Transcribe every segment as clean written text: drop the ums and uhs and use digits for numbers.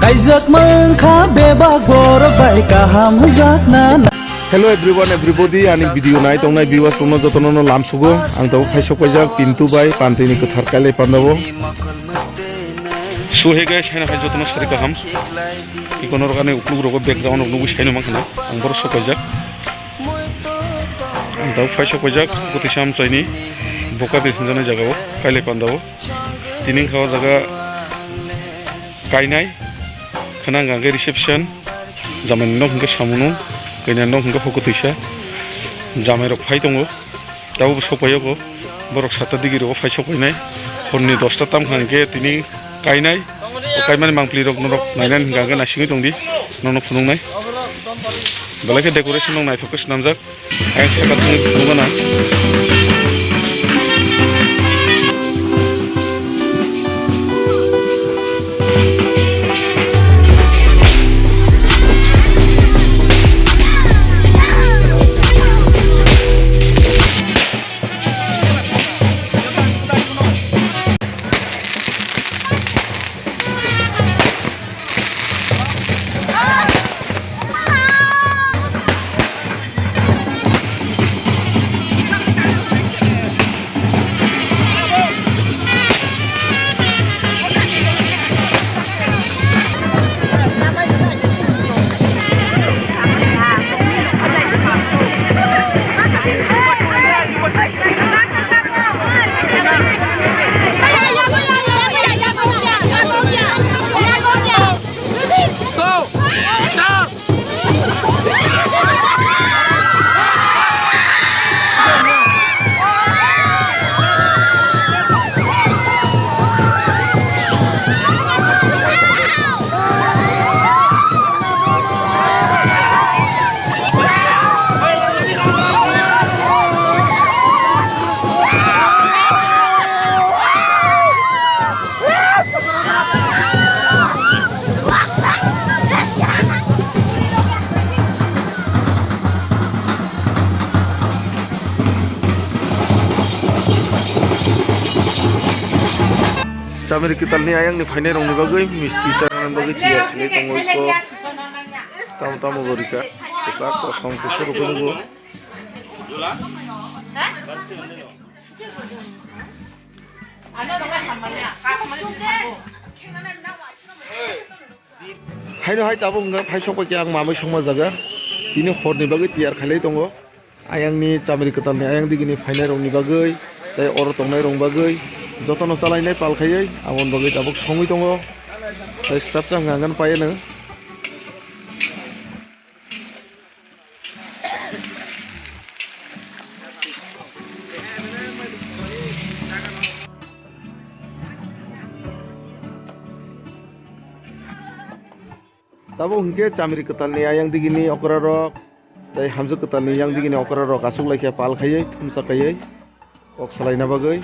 Kaijak mangkha bebak borok bai kaham jakna. Hello everyone, everybody. Ani video nai tongnai viewers tono jotono no lamsugo. Ang tau khaisok pajak Pintu bai Pantwi ni kwthar kailai pandabo. So hey guys, hena khai jotono sari kaham. Ikono rokane uklug rogo background nugu saino mangkhana. Ang bor sok pajak. Ang tau khaisok pajak gotisam chaini boka de hinjana jagao kailai pandabo. Tining khawa jaga kainai khana gangai reception jaman no hingga samunu kainan no hingga poko tisa jamai rok phai tongo tabu sopayo go borok sata digi ro phai sopainai honni 10 ta tam khangke tini kainai o kaimani Mangphili rok norok nainan hingga ga nasingi tongdi nono phunungnai balake decoration nong nai focus namjak ayang saka tungana Sambil kita ni ayang ni final rong ni bagui misti cara bagi dia sini tunggu iko tamu-tamu gorika kita kosong kusur tunggu hai no hai tabu enggak hai sok pakai yang mama sok majaga ini hor ni bagi tiar kali tunggu ayang ni sambil kita ni ayang di gini final rong ni bagui dari orang tongnai rong bagui jotono chalainai palkhaiai amon bagui tabuk songui tongo tai strap jang ngangan paeno tabuk hingke chamri ketalni ayang digini okra rok tai hamju ketalni yang digini okra rok asuk laikia palkhaiai thumsa kaiai ok salaina bagui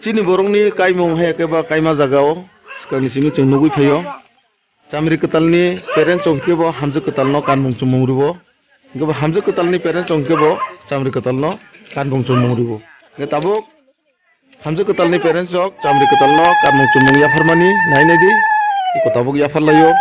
Cini borong ni kaimong hai ke ba kaima jagao kami simi chung nugui phayo chamri ketal ni parents ongke bo hamju ketal no kanmung chumung ribo ngeba hamju ketal ni parents ongke bo chamri ketal no kanmung chumung ribo nge tabuk hamju ketal ni parents jok chamri ketal no kanmung chumung ya farmani naina di iko tabuk ya farlayo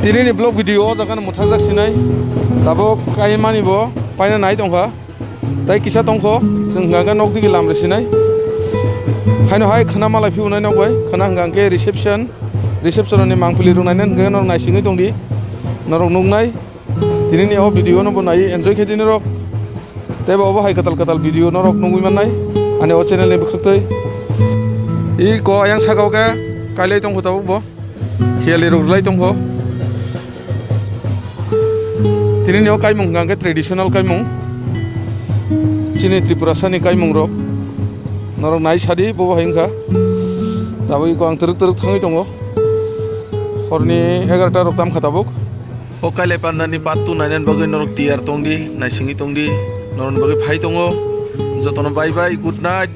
Tinini blog video jakan muthajak sinai tabo kaimani bo paina nai tongkha tai kisa tongkho जों गागा nok digi lamre sinai haino hai khana malai fi unai nok bai khana hangke reception ni Mangphili rung nainen ngai nor naisingi tongdi norok nungnai tinini o video no bonai enjoy khedini rok teba obo hai katal video norok nungui manai ani o channel ni bkhtai I ko ayang sagau ka kailai tongkho tabo bo hiali rok lai tongkho tinini o kaimung gangke traditional kaimung chini Tripura sani kaimung rok norok nai sadi bo haingkha tabo ko ang teruk thangai tongo horni 11 rok tam khatabuk o kailai panda ni patu nainen bagwi norok tiar tongdi naisingi tongdi noron bagwi phai tongo jotono bye bye good night.